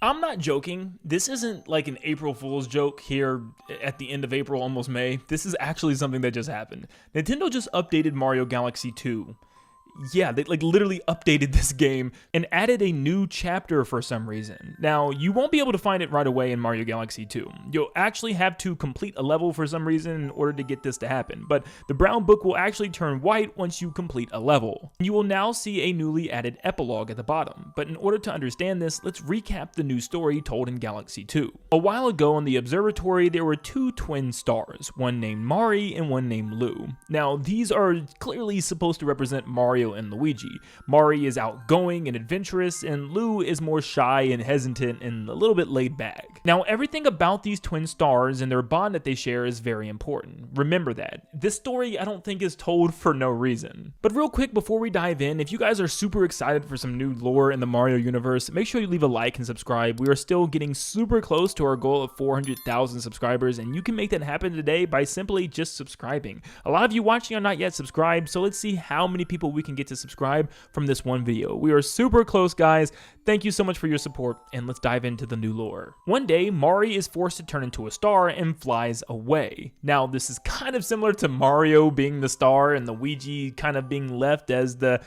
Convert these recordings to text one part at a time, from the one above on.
I'm not joking. This isn't like an April Fool's joke here at the end of April, almost May. This is actually something that just happened. Nintendo just updated Mario Galaxy 2. Yeah, they like literally updated this game and added a new chapter for some reason. Now, you won't be able to find it right away in Mario Galaxy 2. You'll actually have to complete a level for some reason in order to get this to happen, but the brown book will actually turn white once you complete a level. You will now see a newly added epilogue at the bottom, but in order to understand this, let's recap the new story told in Galaxy 2. A while ago on the observatory, there were two twin stars, one named Mari and one named Lou. Now, these are clearly supposed to represent Mario and Luigi. Mari is outgoing and adventurous, and Lou is more shy and hesitant and a little bit laid back. Now, everything about these twin stars and their bond that they share is very important. Remember that. This story, I don't think, is told for no reason. But real quick, before we dive in, if you guys are super excited for some new lore in the Mario universe, make sure you leave a like and subscribe. We are still getting super close to our goal of 400,000 subscribers, and you can make that happen today by simply just subscribing. A lot of you watching are not yet subscribed, so let's see how many people we can get to subscribe from this one video. We are super close, guys. Thank you so much for your support, and let's dive into the new lore. One day, Mari is forced to turn into a star and flies away. Now, this is kind of similar to Mario being the star and Luigi kind of being left as the,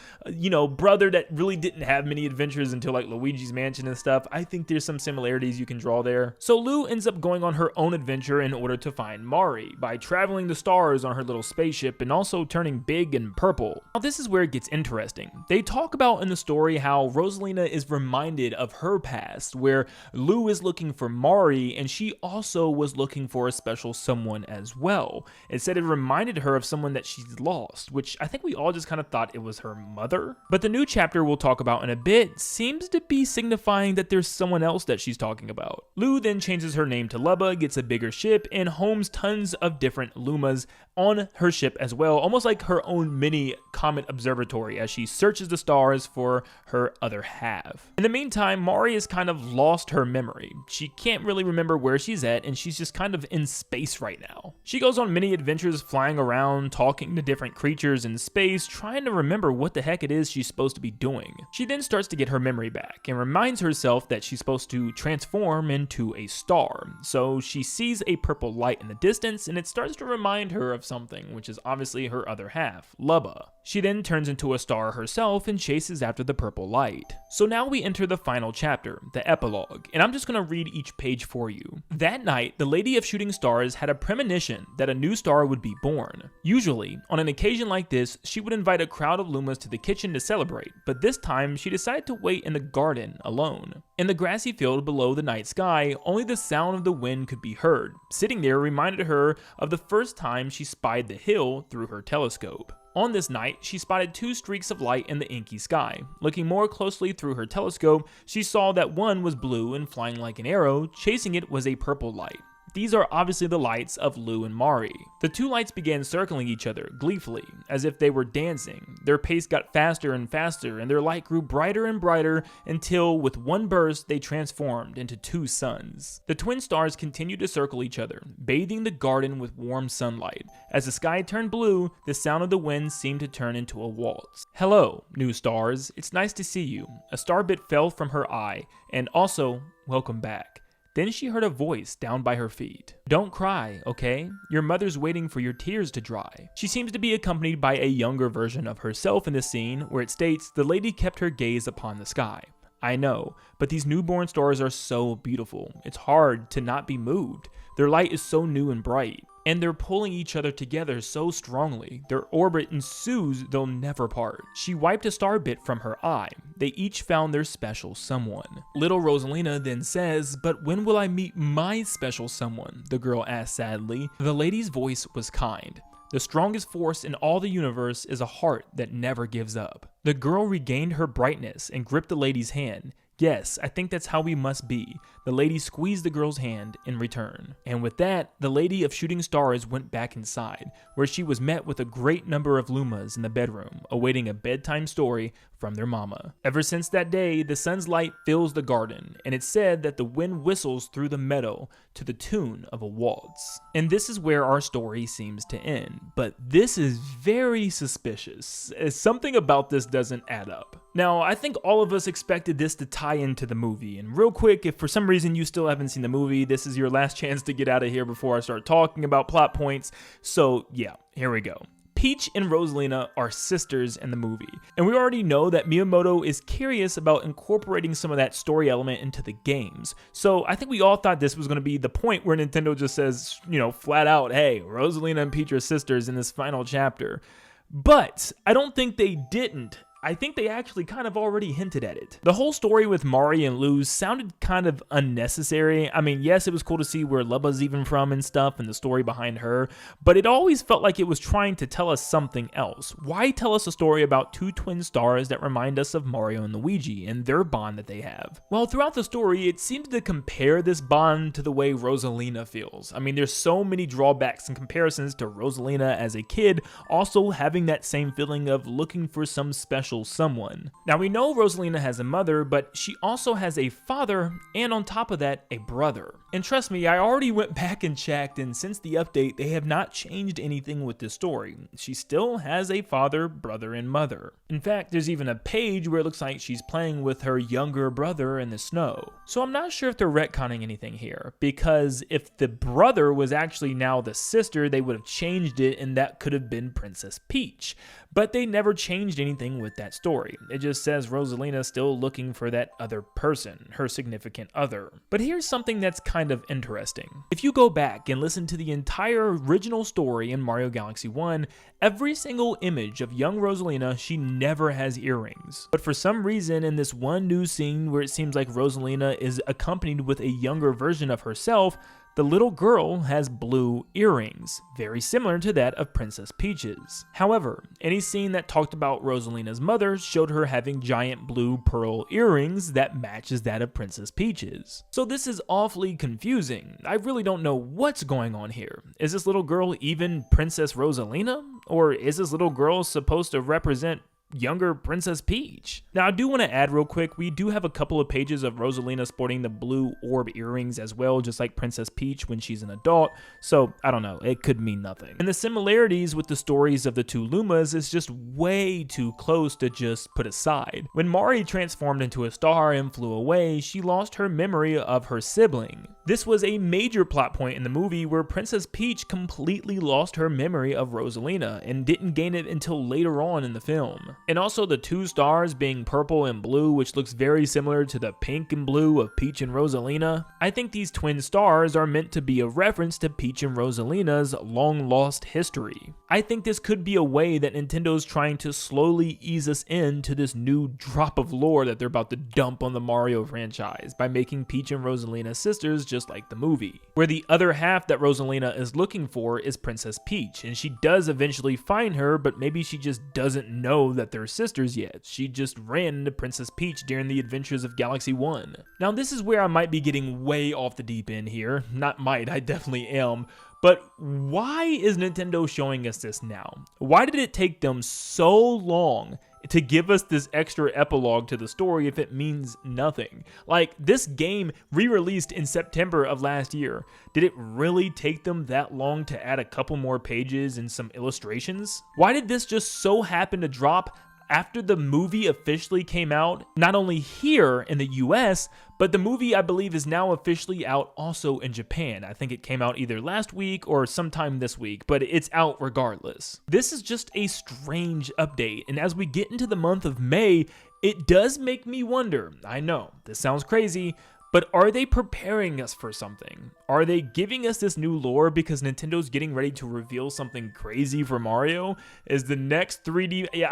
brother that really didn't have many adventures until like Luigi's Mansion and stuff. I think there's some similarities you can draw there. So Lou ends up going on her own adventure in order to find Mari by traveling the stars on her little spaceship and also turning big and purple. Now, this is where it gets interesting. They talk about in the story how Rosalina is reminded of her past, where Lou is looking for Mari and she also was looking for a special someone as well. It said it reminded her of someone that she's lost, which I think we all just kind of thought it was her mother. But the new chapter we'll talk about in a bit seems to be signifying that there's someone else that she's talking about. Lou then changes her name to Lubba, gets a bigger ship, and homes tons of different Lumas on her ship as well, almost like her own mini comet observatory as she searches the stars for her other half. In the meantime, Mari has kind of lost her memory. She can't really remember where she's at, and she's just kind of in space right now. She goes on many adventures flying around, talking to different creatures in space, trying to remember what the heck it is she's supposed to be doing. She then starts to get her memory back and reminds herself that she's supposed to transform into a star. So she sees a purple light in the distance, and it starts to remind her of something, which is obviously her other half, Lubba. She then turns into a star herself and chases after the purple light. So now we enter the final chapter, the epilogue, and I'm just going to read each page for you. That night, the Lady of Shooting Stars had a premonition that a new star would be born. Usually, on an occasion like this, she would invite a crowd of Lumas to the kitchen to celebrate, but this time she decided to wait in the garden alone. In the grassy field below the night sky, only the sound of the wind could be heard. Sitting there reminded her of the first time she spied the hill through her telescope. On this night, she spotted two streaks of light in the inky sky. Looking more closely through her telescope, she saw that one was blue and flying like an arrow. Chasing it was a purple light. These are obviously the lights of Lou and Mari. The two lights began circling each other gleefully, as if they were dancing. Their pace got faster and faster, and their light grew brighter and brighter until, with one burst, they transformed into two suns. The twin stars continued to circle each other, bathing the garden with warm sunlight. As the sky turned blue, the sound of the wind seemed to turn into a waltz. "Hello, new stars. It's nice to see you." A star bit fell from her eye, and also, "Welcome back." Then she heard a voice down by her feet. "Don't cry, okay? Your mother's waiting for your tears to dry." She seems to be accompanied by a younger version of herself in this scene, where it states, "The lady kept her gaze upon the sky." I know, but these newborn stars are so beautiful. It's hard to not be moved. Their light is so new and bright, and they're pulling each other together so strongly. Their orbit ensues, they'll never part. She wiped a star bit from her eye. They each found their special someone. Little Rosalina then says, "But when will I meet my special someone?" the girl asked sadly. The lady's voice was kind. "The strongest force in all the universe is a heart that never gives up." The girl regained her brightness and gripped the lady's hand. "Yes, I think that's how we must be." The lady squeezed the girl's hand in return. And with that, the Lady of Shooting Stars went back inside, where she was met with a great number of Lumas in the bedroom, awaiting a bedtime story from their mama. Ever since that day, the sun's light fills the garden, and it's said that the wind whistles through the meadow to the tune of a waltz. And this is where our story seems to end. But this is very suspicious, as something about this doesn't add up. Now, I think all of us expected this to tie into the movie, and real quick, if for some reason you still haven't seen the movie, this is your last chance to get out of here before I start talking about plot points. So yeah, here we go. Peach and Rosalina are sisters in the movie, and we already know that Miyamoto is curious about incorporating some of that story element into the games. So I think we all thought this was going to be the point where Nintendo just says, flat out, hey, Rosalina and Peach are sisters in this final chapter. But I don't think they didn't. I think they actually kind of already hinted at it. The whole story with Mari and Luz sounded kind of unnecessary. I mean, yes, it was cool to see where Lubba's even from and stuff and the story behind her, but it always felt like it was trying to tell us something else. Why tell us a story about two twin stars that remind us of Mario and Luigi and their bond that they have? Well, throughout the story, it seems to compare this bond to the way Rosalina feels. I mean, there's so many drawbacks and comparisons to Rosalina as a kid, also having that same feeling of looking for some special someone. Now we know Rosalina has a mother, but she also has a father, and on top of that, a brother. And trust me, I already went back and checked, and since the update, they have not changed anything with this story. She still has a father, brother, and mother. In fact, there's even a page where it looks like she's playing with her younger brother in the snow. So I'm not sure if they're retconning anything here, because if the brother was actually now the sister, they would have changed it, and that could have been Princess Peach. But they never changed anything with that story. It just says Rosalina still looking for that other person, her significant other. But here's something that's kind of interesting. If you go back and listen to the entire original story in Mario Galaxy 1, every single image of young Rosalina, she never has earrings. But for some reason, in this one new scene where it seems like Rosalina is accompanied with a younger version of herself, the little girl has blue earrings, very similar to that of Princess Peach's. However, any scene that talked about Rosalina's mother showed her having giant blue pearl earrings that matches that of Princess Peach's. So this is awfully confusing. I really don't know what's going on here. Is this little girl even Princess Rosalina? Or is this little girl supposed to represent younger Princess Peach? Now, I do want to add real quick, we do have a couple of pages of Rosalina sporting the blue orb earrings as well, just like Princess Peach when she's an adult, so I don't know, it could mean nothing. And the similarities with the stories of the two Lumas is just way too close to just put aside. When Mari transformed into a star and flew away, she lost her memory of her sibling. This was a major plot point in the movie where Princess Peach completely lost her memory of Rosalina and didn't gain it until later on in the film. And also the two stars being purple and blue, which looks very similar to the pink and blue of Peach and Rosalina. I think these twin stars are meant to be a reference to Peach and Rosalina's long lost history. I think this could be a way that Nintendo's trying to slowly ease us into this new drop of lore that they're about to dump on the Mario franchise by making Peach and Rosalina sisters just like the movie. Where the other half that Rosalina is looking for is Princess Peach, and she does eventually find her, but maybe she just doesn't know that they're sisters yet. She just ran into Princess Peach during the adventures of Galaxy 1. Now this is where I might be getting way off the deep end here. Not might, I definitely am. But why is Nintendo showing us this now? Why did it take them so long to give us this extra epilogue to the story if it means nothing? Like, this game re-released in September of last year. Did it really take them that long to add a couple more pages and some illustrations? Why did this just so happen to drop after the movie officially came out, not only here in the US, but the movie I believe is now officially out also in Japan. I think it came out either last week or sometime this week, but it's out regardless. This is just a strange update, and as we get into the month of May, it does make me wonder. I know, this sounds crazy, but are they preparing us for something? Are they giving us this new lore because Nintendo's getting ready to reveal something crazy for Mario? Is the next 3D... Yeah,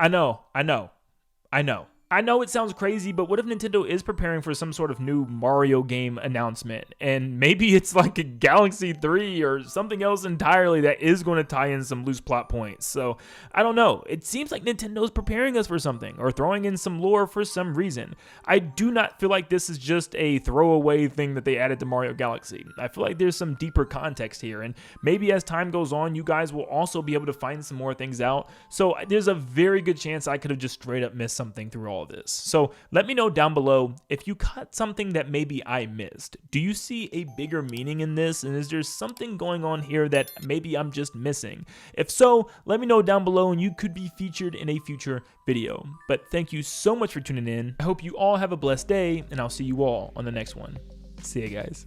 I know it sounds crazy, but what if Nintendo is preparing for some sort of new Mario game announcement? And maybe it's like a Galaxy 3 or something else entirely that is going to tie in some loose plot points. So, I don't know. It seems like Nintendo's preparing us for something or throwing in some lore for some reason. I do not feel like this is just a throwaway thing that they added to Mario Galaxy. I feel like there's some deeper context here, and maybe as time goes on, you guys will also be able to find some more things out. So, there's a very good chance I could have just straight up missed something through all all this. So let me know down below if you caught something that maybe I missed. Do you see a bigger meaning in this? And is there something going on here that maybe I'm just missing? If so, let me know down below and you could be featured in a future video. But thank you so much for tuning in. I hope you all have a blessed day, and I'll see you all on the next one. See ya, guys.